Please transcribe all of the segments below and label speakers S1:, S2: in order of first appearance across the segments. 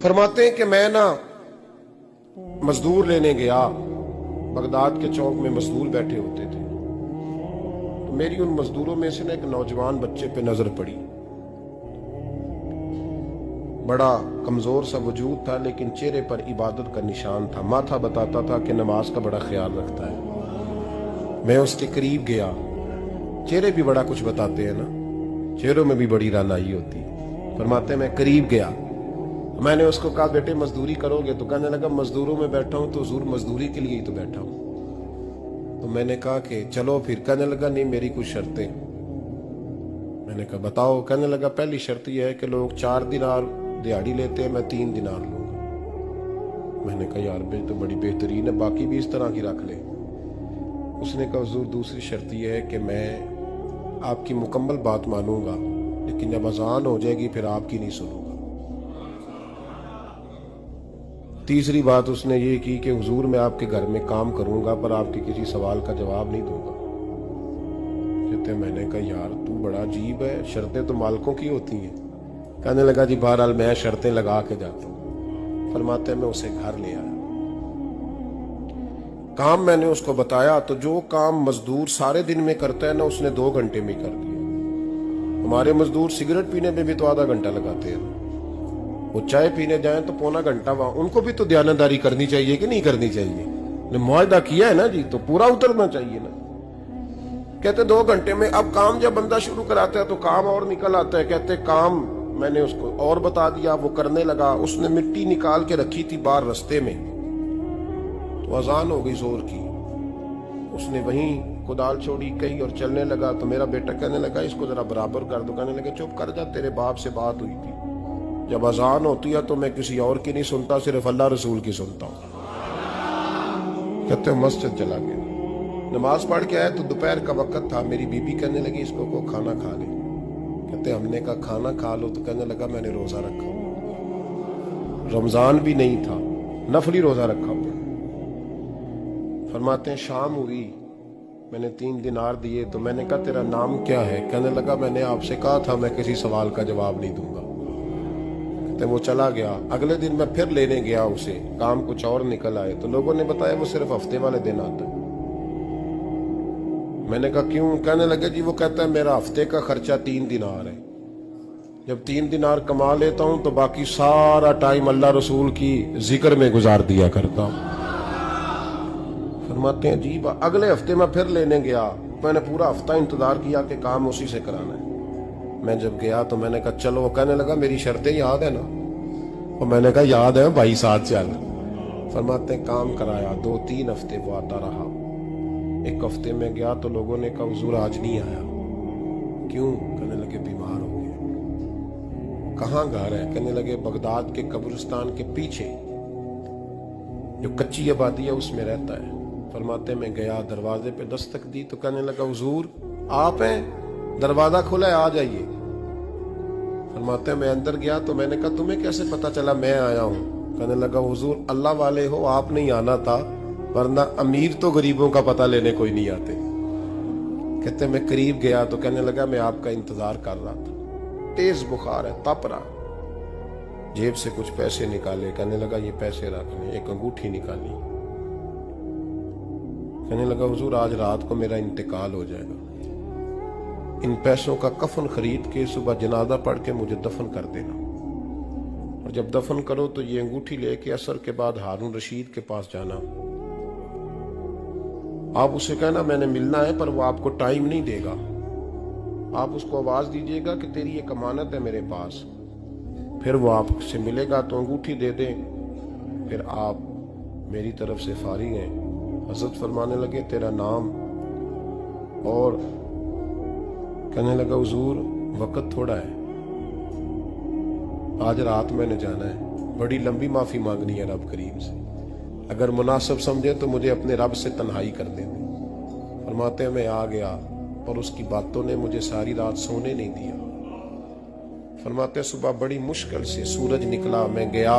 S1: फरमाते हैं कि मैं ना मजदूर लेने गया, बगदाद के चौक में मजदूर बैठे होते थे, तो मेरी उन मजदूरों में से ना एक नौजवान बच्चे पे नजर पड़ी। बड़ा कमजोर सा वजूद था, लेकिन चेहरे पर इबादत का निशान था। माथा बताता था कि नमाज का बड़ा ख्याल रखता है। मैं उसके करीब गया। चेहरे भी बड़ा कुछ बताते हैं ना, चेहरों में भी बड़ी रानाई होती है। फरमाते मैं करीब गया, मैंने उसको कहा बेटे मजदूरी करोगे? तो कहने लगा मजदूरों में बैठा हूं तो हुजूर मजदूरी के लिए ही तो बैठा हूं। तो मैंने कहा कि चलो फिर। कहने लगा नहीं मेरी कुछ शर्तें। मैंने कहा बताओ। कहने लगा पहली शर्त यह है कि लोग 4 दिनार दिहाड़ी लेते हैं, मैं 3 दिनार लूंगा। मैंने कहा यार बे तो बड़ी बेहतरीन है, बाकी भी इस तरह की रख ले। उसने कहा हुजूर दूसरी शर्त यह है कि मैं आपकी मुकम्मल बात मानूंगा, लेकिन जब अजान हो जाएगी फिर आपकी नहीं सुनूंगा। तीसरी बात उसने ये की कि हुजूर मैं आपके घर में काम करूंगा पर आपके किसी सवाल का जवाब नहीं दूंगा। कहते मैंने कहा यार तू बड़ा अजीब है, शर्तें तो मालिकों की होती हैं। कहने लगा जी बहरहाल मैं शर्तें लगा के जाता हूं। फरमाते मैं उसे घर ले आया, काम मैंने उसको बताया, तो जो काम मजदूर सारे दिन में करता है ना उसने 2 घंटे में कर दिया। हमारे मजदूर सिगरेट पीने में भी तो आधा घंटा लगाते हैं, वो चाय पीने जाएं तो पौना घंटा वहां। उनको भी तो दयानतदारी करनी चाहिए कि नहीं करनी चाहिए? ने मुआहदा किया है ना जी, तो पूरा उतरना चाहिए ना। कहते 2 घंटे में। अब काम जब बंदा शुरू कराता है तो काम और निकल आता है। कहते काम मैंने उसको और बता दिया, वो करने लगा। उसने मिट्टी निकाल के रखी थी बाहर रस्ते में, तो अजान हो गई जोर की। उसने वहीं कुदाल छोड़ी कही और चलने लगा। तो मेरा बेटा कहने लगा इसको जरा बराबर कर दो। कहने लगा चुप कर जा, तेरे बाप से बात हुई थी, जब अजान होती है तो मैं किसी और की नहीं सुनता, सिर्फ अल्लाह रसूल की सुनता हूं। कहते मस्जिद चला गया, नमाज पढ़ के आया तो दोपहर का वक्त था। मेरी बीबी कहने लगी इसको को खाना खा ले। कहते हमने कहा खाना खा लो, तो कहने लगा मैंने रोजा रखा हुआ, रमजान भी नहीं था, नफली रोजा रखा हुआ। फरमाते हैं शाम हुई, मैंने 3 दिनार दिए। तो मैंने कहा तेरा नाम क्या है? कहने लगा मैंने आपसे कहा था मैं किसी सवाल का जवाब नहीं दूंगा। कहते वो चला गया। अगले दिन मैं फिर लेने गया उसे, काम कुछ और निकल आए। तो लोगों ने बताया वो सिर्फ हफ्ते वाले दिन आता है। मैंने कहा क्यों? कहने लगे जी वो कहता है मेरा हफ्ते का खर्चा 3 दिनार है, जब 3 दिनार कमा लेता हूं तो बाकी सारा टाइम अल्लाह रसूल की जिक्र में गुजार दिया करता हूं। फरमाते हैं अजीब। अगले हफ्ते मैं फिर लेने गया, मैंने पूरा हफ्ता इंतजार किया कि काम उसी से कराना है। मैं जब गया तो मैंने कहा चलो। कहने लगा मेरी शर्तें याद है ना? और मैंने कहा याद है भाई साथ चल। फरमाते हैं काम कराया, 2-3 हफ्ते वो आता रहा। एक हफ्ते में गया तो लोगों ने कहा हुजूर आज नहीं आया। क्यों? कहने लगे बीमार हो गए। कहाँ घर है? कहने लगे बगदाद के कब्रिस्तान के पीछे जो कच्ची आबादी है उसमें रहता है। फरमाते मैं गया, दरवाजे पे दस्तक दी तो कहने लगा हुजूर आप हैं? दरवाजा खुला है, आ जाइए। फरमाते मैं अंदर गया तो मैंने कहा तुम्हें कैसे पता चला मैं आया हूं? कहने लगा हुजूर अल्लाह वाले हो, आप नहीं आना था, वरना अमीर तो गरीबों का पता लेने कोई नहीं आते। कहते मैं करीब गया तो कहने लगा मैं आपका इंतजार कर रहा था, तेज बुखार है, तप रहा। जेब से कुछ पैसे निकाले, कहने लगा ये पैसे रख लें। एक अंगूठी निकाली, कहने लगा हुजूर आज रात को मेरा इंतकाल हो जाएगा, इन पैसों का कफन खरीद के सुबह जनाजा पढ़ के मुझे दफन कर देना, और जब दफन करो तो ये अंगूठी लेके असर के बाद हारून रशीद के पास जाना। आप उसे कहना मैंने मिलना है पर वो आपको टाइम नहीं देगा। आप उसको आवाज दीजिएगा कि तेरी एक अमानत है मेरे पास, फिर वो आपसे मिलेगा तो अंगूठी दे दे, फिर आप मेरी तरफ से फारिग हैं। हजरत फरमाने लगे तेरा नाम? और कहने लगा हुजूर वक्त थोड़ा है, आज रात मैंने जाना है, बड़ी लंबी माफी मांगनी है रब करीम से, अगर मुनासिब समझे तो मुझे अपने रब से तन्हाई कर दे। फरमाते मैं आ गया और उसकी बातों ने मुझे सारी रात सोने नहीं दिया। फरमाते सुबह बड़ी मुश्किल से सूरज निकला, मैं गया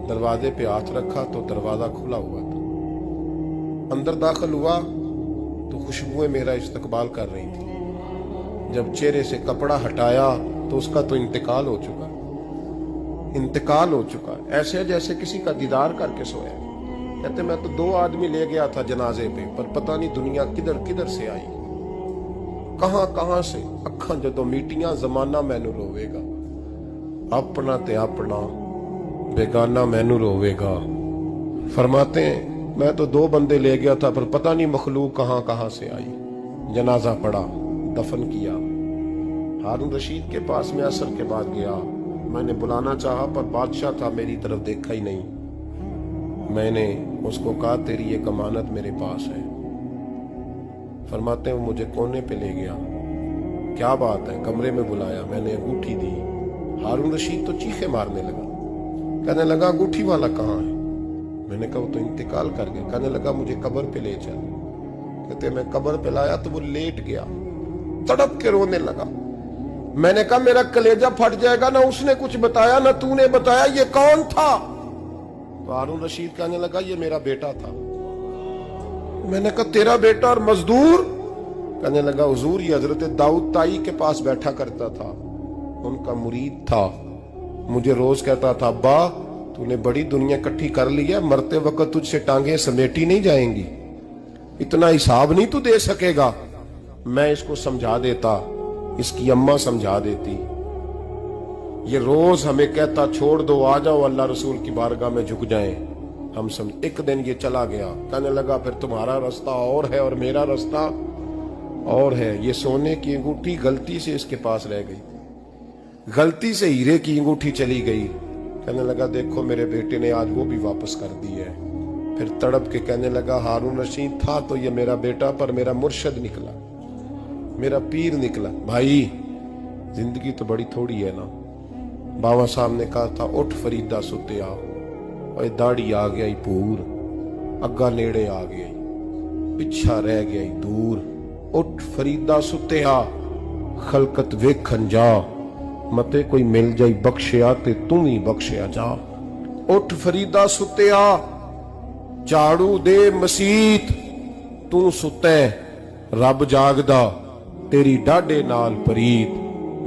S1: दरवाजे पे हाथ रखा तो दरवाजा खुला हुआ था। अंदर दाखिल हुआ तो खुशबुएं मेरा इस्तकबाल कर रही थी। जब चेहरे से कपड़ा हटाया तो उसका तो इंतकाल हो चुका। इंतकाल हो चुका है, ऐसे जैसे किसी का दीदार करके सोया। कहते मैं तो 2 आदमी ले गया था जनाजे पे, पर पता नहीं दुनिया किधर किधर से आई, कहां कहां से। अखां जदों मीटियां जमाना मैनू रोवेगा, अपना ते अपना बेगाना मैनू रोवेगा। फरमाते हैं मैं तो 2 बंदे ले गया था, पर पता नहीं मखलूक कहां कहां से आई। जनाजा पड़ा, दफन किया। हारून रशीद के पास में असर के बाद गया, मैंने बुलाना चाहा पर बादशाह था, मेरी तरफ देखा ही नहीं। मैंने उसको कहा तेरी एक अमानत मेरे पास है। फरमाते हैं वो मुझे कोने पे ले गया, क्या बात है, कमरे में बुलाया, मैंने अंगूठी दी। हारून रशीद तो चीखे मारने लगा, कहने लगा अंगूठी वाला कहाँ है? मैंने कहा वो तो इंतकाल कर गया। कहने लगा मुझे कब्र पे ले चल। कहते मैं कब्र पे लाया तो वो लेट गया, तड़प के रोने लगा। मैंने कहा मेरा कलेजा फट जाएगा, ना उसने कुछ बताया ना तूने बताया, ये कौन था? तो हारून रशीद कहने लगा ये मेरा बेटा था। मैंने कहा तेरा बेटा और मजदूर? कहने लगा हुजूर ये हजरत दाऊद ताई के पास बैठा करता था, उनका मुरीद था, मुझे रोज कहता था अब्बा तूने बड़ी दुनिया इकट्ठी कर ली है, मरते वक्त तुझसे टांगे समेटी नहीं जाएंगी, इतना हिसाब नहीं तू दे सकेगा। मैं इसको समझा देता, इसकी अम्मा समझा देती। ये रोज हमें कहता छोड़ दो, आ जाओ अल्लाह रसूल की बारगाह में झुक जाएं। हम समझ। एक दिन ये चला गया, कहने लगा फिर तुम्हारा रास्ता और है और मेरा रास्ता और है। ये सोने की अंगूठी गलती से इसके पास रह गई, गलती से हीरे की अंगूठी चली गई। कहने लगा देखो मेरे बेटे ने आज वो भी वापस कर दी है। फिर तड़प के कहने लगा हारून रशीद था तो ये मेरा बेटा, पर मेरा मुर्शद निकला, मेरा पीर निकला। भाई जिंदगी तो बड़ी थोड़ी है ना। बाबा साहब ने कहा था उठ फरीदा सुत्या, और दाढ़ी आ गया पूर, अग्गा नेड़े आ गया, पिछा रह गया दूर। उठ फरीदा सुत्या, खलकत वेखन जा, मते कोई मिल जाई बख्शिया ते तू ही बख्शिया जा। उठ फरीदा सुत्या, झाड़ू दे मसीत, तू सुते रब जागदा, तेरी डाडे नाल परीत।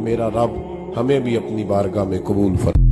S1: मेरा रब हमें भी अपनी बारगाह में कबूल फरमा।